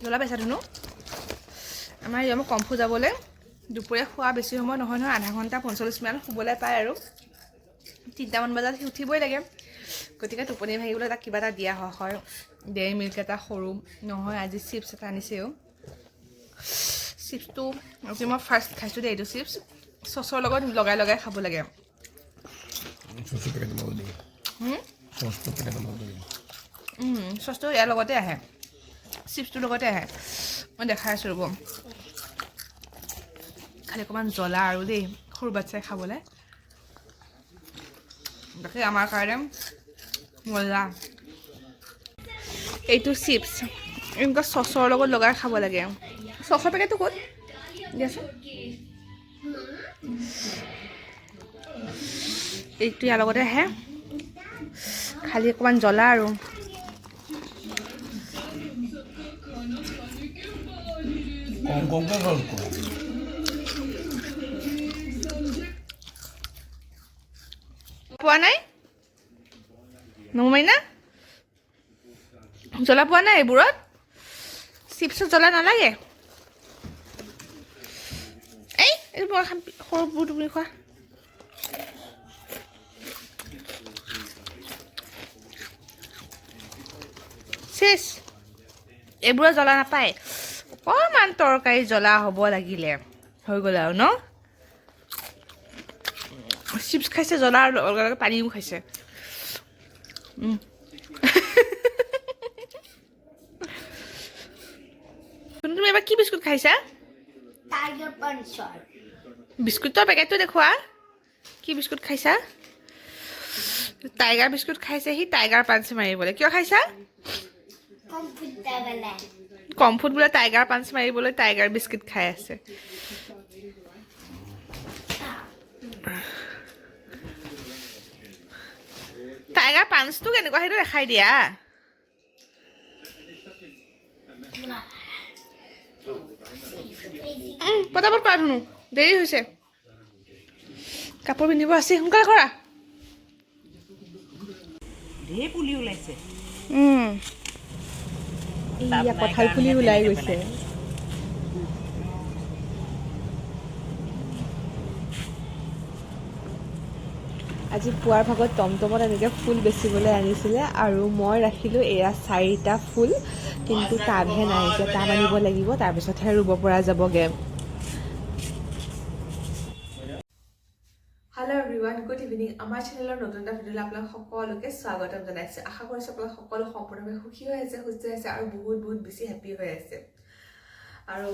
জ্বলা পাইছা ধুনু আমাৰ ইয়াত কম্ফু যাবলৈ দুপৰীয়া খোৱা বেছি সময় নহয় নহয় আধা ঘণ্টা 45 মিনিট শুবলৈ পায় আৰু 3টামান বজাত উঠিবই লাগে গতিকে টোপনি ভাঙিবলৈ তাক কিবা এটা দিয়া হয় ডেইৰী মিল্ক এটা সৰু নহয় আজি চিপছ এটা আনিছেও চিপছটো আজি মই ফাৰ্ষ্ট খাইছোঁ দেই এইটো চিপছ চচৰ লগত লগাই লগাই খাব লাগে চচটো ইয়াৰ লগতে আহে চিপছটোৰ লগতে আহে মই দেখাই আছোঁ ৰ'ব খালি অকণমান জ্বলা আৰু দেই সৰু বাচ্চাই খাবলৈ বাকী আমাৰ কাৰণে মজা এইটো চিপছ এনেকুৱা চচৰ লগত লগাই খাব লাগে চচৰ পেকেটটো ক'ত দিয়াচোন এইটো ইয়াৰ লগতে আহে খালি অকণমান জ্বলা আৰু পোৱা নাই নমাইনা জ্বলা পোৱা নাই এইবোৰত চিপছত জ্বলা নালাগে এইবোৰ সৰুবোৰ তুমি খোৱা চেচ এইবোৰত জ্বলা নাপায় অকণমান তৰকাৰী জ্বলা হ'ব লাগিলে হৈ গ'ল আৰু ন চিপছ খাইছে জ্বলা আৰু লগে লগে পানীও খাইছে তুমি এবাৰ কি বিস্কুট খাইছা বিস্কুটৰ পেকেটটো দেখুওৱা কি বিস্কুট খাইছা টাইগাৰ বিস্কুট খাইছে সি টাইগাৰ পাঞ্চ মাৰিবলৈ কিয় খাইছা কমফুট বোলে টাইগাৰ পাঞ্চ মাৰিবলৈ টাইগাৰ বিস্কুট খাই আছে টাইগাৰ পাঞ্চটো কেনেকুৱা সেইটো দেখাই দিয়া পটাপট কৰা ধুনু দেৰি হৈছে কাপোৰ পিন্ধিব আছে সোনকালে কৰা ঢেৰ পুলি ওলাইছে কঁঠাল পুলি ওলাই গৈছে আজি পুৱাৰ ভাগত টমটমত এনেকৈ ফুল বেচিবলৈ আনিছিলে আৰু মই ৰাখিলোঁ এয়া 4টা ফুল কিন্তু টাবহে নাই এতিয়া টাব আনিব লাগিব তাৰপিছতহে ৰুব পৰা যাবগৈ হেল্ল' এভৰিৱান গুড ইভিনিং আমাৰ চেনেলৰ নতুন এটা ভিডিঅ'লৈ আপোনালোক সকলোকে স্বাগতম জনাইছোঁ আশা কৰিছোঁ আপোনালোক সকলো সম্পূৰ্ণভাৱে সুখী হৈ আছে সুস্থ আছে আৰু বহুত বেছি হেপ্পী হৈ আছে আৰু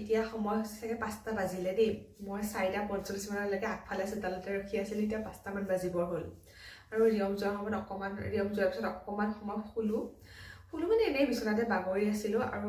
এতিয়া সময় চাগে 5টা বাজিলে দেই মই 4:45 মানলৈকে আগফালে চোতালতে ৰখি আছিলোঁ এতিয়া 5টামান বাজিবৰ হ'ল আৰু ৰিয়ম যোৱাৰ সময়ত ৰিয়ম যোৱাৰ পিছত অকণমান সময় শুলো মানে এনেই বিচনাতে বাগৰি আছিলোঁ আৰু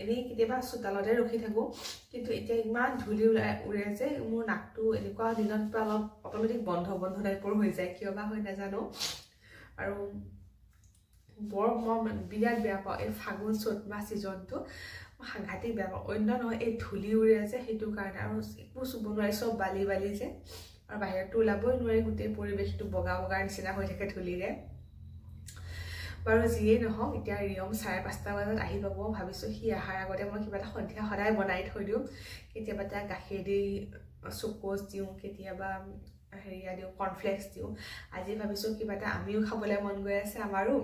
এনেই কেতিয়াবা চোতালতে ৰখি থাকোঁ কিন্তু এতিয়া ইমান ধূলি উৰে যে মোৰ নাকটো এনেকুৱা দিনত পৰা অলপ অট'মেটিক বন্ধ টাইপৰ হৈ যায় কিয় বা হৈ নাজানো আৰু বৰ মই বিৰাট বেয়া পাওঁ এই ফাগুন চ'ত মাহ ছিজনটো মই সাংঘাতিক বেয়া পাওঁ অন্য নহয় এই ধূলি উৰে যে সেইটো কাৰণে আৰু একো চুব নোৱাৰি চব বালি যে আৰু বাহিৰতো ওলাবই নোৱাৰি গোটেই পৰিৱেশটো বগাৰ নিচিনা হৈ থাকে ধূলিৰে বাৰু যিয়েই নহওক এতিয়া ৰিয়ম 5:30 বজাত আহি পাব ভাবিছোঁ সি অহাৰ আগতে মই কিবা এটা সন্ধিয়া সদায় বনাই থৈ দিওঁ কেতিয়াবা তাক গাখীৰ দি চুকোজ দিওঁ কেতিয়াবা হেৰিয়া দিওঁ কৰ্ণফ্লেক্স দিওঁ আজি ভাবিছোঁ কিবা এটা আমিও খাবলৈ মন গৈ আছে আমাৰো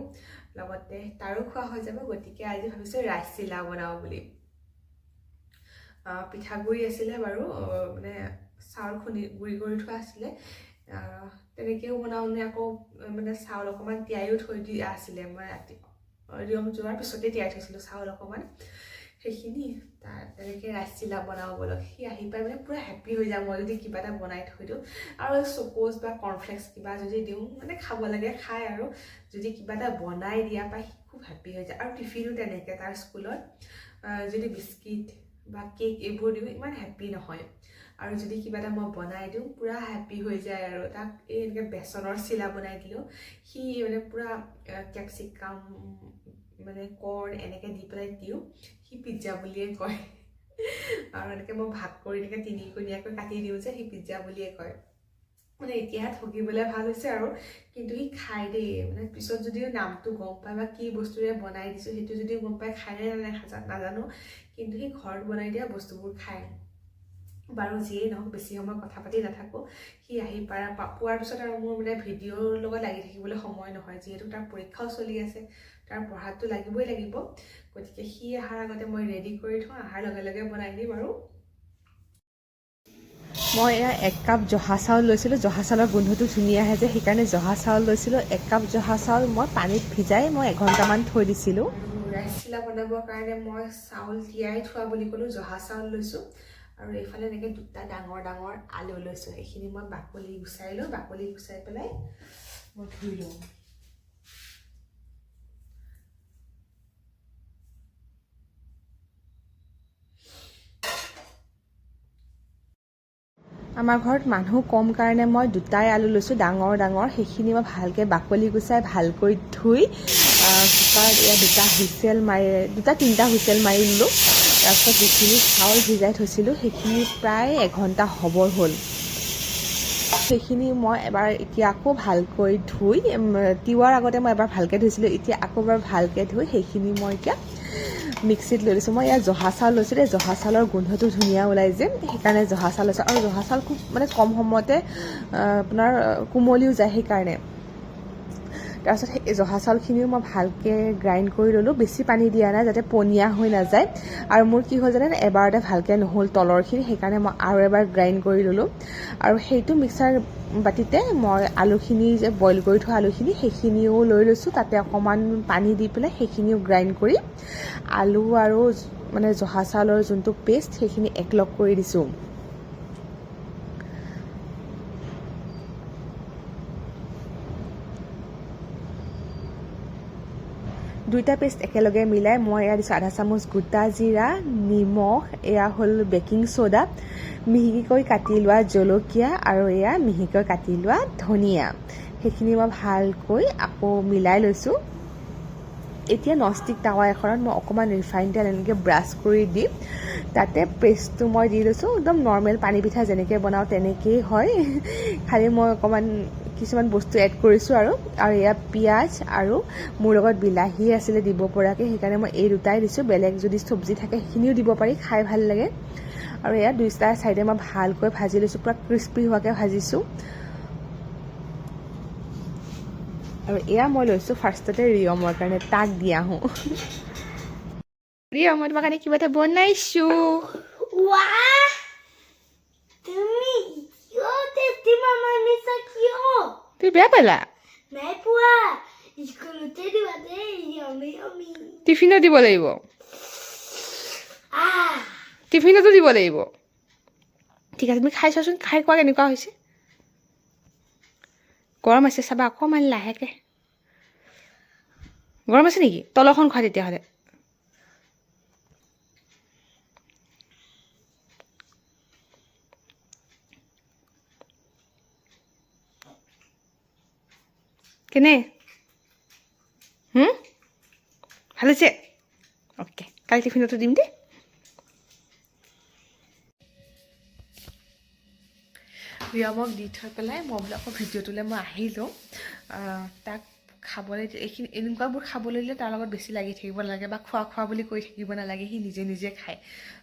লগতে তাৰো খোৱা হৈ যাব গতিকে আজি ভাবিছোঁ ৰাইচ চিলা বনাওঁ বুলি পিঠাগুড়ি আছিলে বাৰু মানে চাউল গুড়ি কৰি থোৱা আছিলে তেনেকৈও বনাওঁনে আকৌ মানে চাউল অকণমান তিয়াইও থৈ দিয়া আছিলে মই ৰাতি ৰিয়ম যোৱাৰ পিছতে তিয়াই থৈছিলোঁ চাউল অকণমান সেইখিনি তেনেকৈ ৰাইচ চিলা বনাওঁ বলক সি আহি পাই মানে পূৰা হেপ্পী হৈ যায় মই যদি কিবা এটা বনাই থৈ দিওঁ আৰু চকোজ বা কৰ্ণফ্লেক্স কিবা যদি দিওঁ মানে খাব লাগে খায় আৰু যদি কিবা এটা বনাই দিয়া পাই সি খুব হেপ্পী হৈ যায় আৰু টিফিনো তেনেকৈ তাৰ স্কুলত যদি বিস্কিট বা কেক এইবোৰ দিওঁ ইমান হেপ্পী নহয় আৰু যদি কিবা এটা মই বনাই দিওঁ পূৰা হেপ্পী হৈ যায় আৰু তাক এই এনেকৈ বেচনৰ চিলা বনাই দিলোঁ সি মানে পূৰা কেপচিকাম মানে কৰ্ণ এনেকৈ দি পেলাই দিওঁ সি পিজ্জা বুলিয়ে কয় আৰু এনেকৈ মই ভাগ কৰি এনেকৈ 3 কোণীয়াকৈ কাটি দিওঁ যে সি পিজ্জা বুলিয়ে কয় মানে এতিয়া ঠগিবলৈ ভাল হৈছে আৰু কিন্তু সি খাই দেই মানে পিছত যদিও নামটো গম পায় বা কি বস্তুৰে বনাই দিছোঁ সেইটো যদিও গম পায় খায় নে নাজানো কিন্তু সি ঘৰত বনাই দিয়া বস্তুবোৰ খায় বাৰু যিয়েই নহওক বেছি সময় কথা পাতি নাথাকোঁ সি আহি পোৱাৰ পিছত আৰু মোৰ মানে ভিডিঅ'ৰ লগত লাগি থাকিবলৈ সময় নহয় যিহেতু তাৰ পৰীক্ষাও চলি আছে তাৰ পঢ়াটো লাগিবই লাগিব গতিকে সি অহাৰ আগতে মই ৰেডি কৰি থওঁ অহাৰ লগে লগে বনাই দিম আৰু মই এয়া 1 কাপ জহা চাউল লৈছিলোঁ জহা চাউলৰ গোন্ধটো ধুনীয়া আহে যে সেইকাৰণে জহা চাউল লৈছিলোঁ 1 কাপ জহা চাউল মই পানীত ভিজাই মই এঘণ্টামান থৈ দিছিলোঁ ৰাইচ চিলা বনাবৰ কাৰণে মই চাউল তিয়াই থোৱা বুলি ক'লোঁ জহা চাউল লৈছোঁ আৰু এইফালে এনেকৈ দুটা ডাঙৰ ডাঙৰ আলু লৈছোঁ সেইখিনি মই বাকলি গুচাই লওঁ বাকলি গুচাই পেলাই মই ধুই লওঁ আমাৰ ঘৰত মানুহ কম কাৰণে মই দুটাই আলু লৈছোঁ ডাঙৰ ডাঙৰ সেইখিনি মই ভালকৈ বাকলি গুচাই ভালকৈ ধুই কুকাৰত এয়া দুটা তিনিটা হুইচেল মাৰি দিলোঁ তাৰপিছত যিখিনি চাউল ভিজাই থৈছিলোঁ সেইখিনি প্ৰায় এঘণ্টা হ'বৰ হ'ল সেইখিনি মই এবাৰ এতিয়া আকৌ ভালকৈ ধুই তিওৱাৰ আগতে মই এবাৰ ভালকৈ ধুইছিলোঁ এতিয়া আকৌ এবাৰ ভালকৈ ধুই সেইখিনি মই এতিয়া মিক্সিত লৈ লৈছোঁ মই ইয়াত জহা চাউল লৈছোঁ দেই জহা চাউলৰ গোন্ধটো ধুনীয়া ওলাই যে সেইকাৰণে জহা চাউল লৈছোঁ আৰু জহা চাউল খুব মানে কম সময়তে আপোনাৰ কোমলিও যায় সেইকাৰণে তাৰপিছত সেই জহা চাউলখিনিও মই ভালকৈ গ্ৰাইণ্ড কৰি ল'লোঁ বেছি পানী দিয়া নাই যাতে পনীয়া হৈ নাযায় আৰু মোৰ কি হ'ল জানে এবাৰতে ভালকৈ নহ'ল তলৰখিনি সেইকাৰণে মই আৰু এবাৰ গ্ৰাইণ্ড কৰি ল'লোঁ আৰু সেইটো মিক্সাৰ বাতিতে মই আলুখিনি যে বইল কৰি থোৱা আলুখিনি সেইখিনিও লৈ লৈছোঁ তাতে অকণমান পানী দি পেলাই সেইখিনিও গ্ৰাইণ্ড কৰি আলু আৰু মানে জহা চাউলৰ যোনটো পেষ্ট সেইখিনি একলগ কৰি দিছোঁ দুইটা পেষ্ট একেলগে মিলাই মই এয়া দিছোঁ আধা চামুচ গোটা জিৰা নিমখ এয়া হ'ল বেকিং ছ'ডা মিহিকৈ কাটি লোৱা জলকীয়া আৰু এয়া মিহিকৈ কাটি লোৱা ধনিয়া সেইখিনি মই ভালকৈ আকৌ মিলাই লৈছোঁ এতিয়া ননষ্টিক টাৱা এখনত মই অকণমান ৰিফাইন তেল এনেকৈ ব্ৰাছ কৰি দি তাতে পেষ্টটো মই দি লৈছোঁ একদম নৰ্মেল পানী পিঠা যেনেকৈ বনাওঁ তেনেকেই হয় খালি মই অকণমান কিছুমান বস্তু এড কৰিছোঁ আৰু এয়া পিঁয়াজ আৰু মোৰ লগত বিলাহী আছিলে দিব পৰাকৈ সেইকাৰণে মই এই দুটাই দিছোঁ বেলেগ যদি চব্জি থাকে সেইখিনিও দিব পাৰি খাই ভাল লাগে আৰু এয়া দুইটা চাইডে মই ভালকৈ ভাজি লৈছোঁ পূৰা ক্ৰিস্পি হোৱাকৈ ভাজিছোঁ আৰু এয়া মই লৈছোঁ ফাৰ্ষ্টতে ৰিয়মৰ কাৰণে তাক দি আহোঁ ৰিয়ম মই তোমাৰ কাৰণে কিবা এটা বনাইছোঁ তুমি বেয়া পালা টিফিনত দিব লাগিব টিফিনতো দিব লাগিব ঠিক আছে তুমি খাই চোৱাচোন খাই কোৱা কেনেকুৱা হৈছে গৰম আছে চাবা অকণমান লাহেকৈ গৰম আছে নেকি তলখন খোৱা তেতিয়াহ'লে কেনে ভাল হৈছে অ'কে কালি টিফিনতো দিম দেই ৰিয়মক দি থৈ পেলাই মই বোলে আকৌ ভিডিঅ'টোলৈ মই আহিলোঁ তাক খাবলৈ এইখিনি এনেকুৱাবোৰ খাবলৈ দিলে তাৰ লগত বেছি লাগি থাকিব নালাগে বা খোৱা বুলি কৈ থাকিব নালাগে সি নিজে নিজে খায়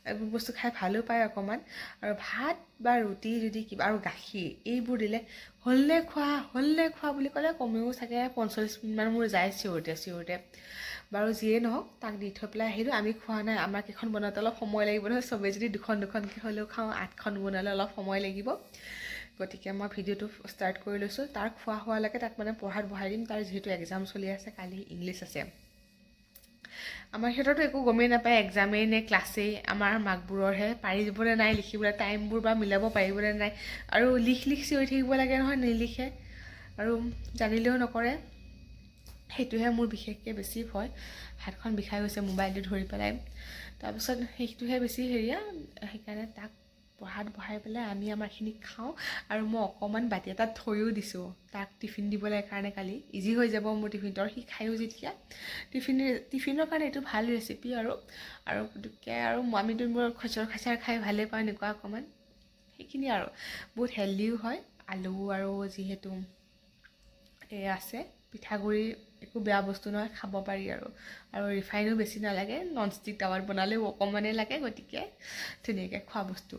এইবোৰ বস্তু খাই ভালো পায় অকণমান আৰু ভাত বা ৰুটি যদি কিবা আৰু গাখীৰ এইবোৰ দিলে হ'লনে খোৱা বুলি ক'লে কমেও চাগে 45 মিনিটমান মোৰ যায় চিঞৰোতে বাৰু যিয়ে নহওক তাক দি থৈ পেলাই আহিলোঁ আমি খোৱা নাই আমাৰ কেইখন বনাওঁতে অলপ সময় লাগিব নহয় চবেই যদি দুখনকৈ হ'লেও খাওঁ 8খন বনালে অলপ সময় লাগিব গতিকে মই ভিডিঅ'টো ষ্টাৰ্ট কৰি লৈছোঁ তাৰ খোৱা হোৱালৈকে তাক মানে পঢ়াত বহাই দিম তাৰ যিহেতু এক্সাম চলি আছে কালি ইংলিছ আছে আমাৰ সিহঁতৰতো একো গমেই নাপায় এক্সামেই নে ক্লাছেই আমাৰ মাকবোৰৰহে পাৰিবনে নাই লিখিবলৈ টাইমবোৰ বা মিলাব পাৰিবনে নাই আৰু লিখ চিঞৰি থাকিব লাগে নহয় নিলিখে আৰু জানিলেও নকৰে সেইটোহে মোৰ বিশেষকৈ বেছি ভয় হাতখন বিষাই গৈছে মোবাইলটো ধৰি পেলাই তাৰপিছত সেইটোহে বেছি হেৰিয়া সেইকাৰণে তাক পঢ়াত বহাই পেলাই আমি আমাৰখিনি খাওঁ আৰু মই অকণমান বাতি এটাত থৈও দিছোঁ তাক টিফিন দিবলৈ কাৰণে কালি ইজি হৈ যাব মোৰ টিফিনটো আৰু সি খায়ো যেতিয়া টিফিনৰ কাৰণে এইটো ভাল ৰেচিপি আৰু পুটুককৈ আৰু আমিতো মোৰ খচৰ খাচাৰ খাই ভালেই পাওঁ এনেকুৱা অকণমান সেইখিনি আৰু বহুত হেল্ডিও হয় আলু আৰু যিহেতু এই আছে পিঠাগুড়ি একো বেয়া বস্তু নহয়, খাব পাৰি আৰু ৰিফাইনো বেছি নালাগে, নন ষ্টিক টাৱাত বনালেও অকণমানেই লাগে, গতিকে ধুনীয়াকৈ খোৱা বস্তু।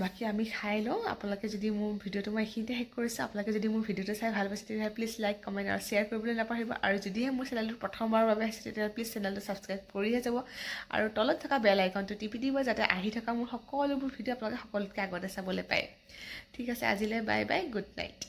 বাকী আমি খাই লওঁ। আপোনালোকে যদি মোৰ ভিডিঅ'টো মই এইখিনিতে শেষ কৰিছোঁ, আপোনালোকে যদি মোৰ ভিডিঅ'টো চাই ভাল পাইছে তেতিয়াহ'লে প্লিজ লাইক কমেণ্ট আৰু শ্বেয়াৰ কৰিবলৈ নাপাহৰিব। আৰু যদিহে মোৰ চেনেলটো প্ৰথমবাৰৰ বাবে আহিছে তেতিয়াহ'লে প্লিজ চেনেলটো ছাবস্ক্ৰাইব কৰিহে যাব আৰু তলত থকা বেল আইকনটো টিপি দিব, যাতে আহি থকা মোৰ সকলোবোৰ ভিডিঅ' আপোনালোকে সকলোতকৈ আগতে চাবলৈ পায়। ঠিক আছে, আজিলৈ বাই বাই, গুড নাইট।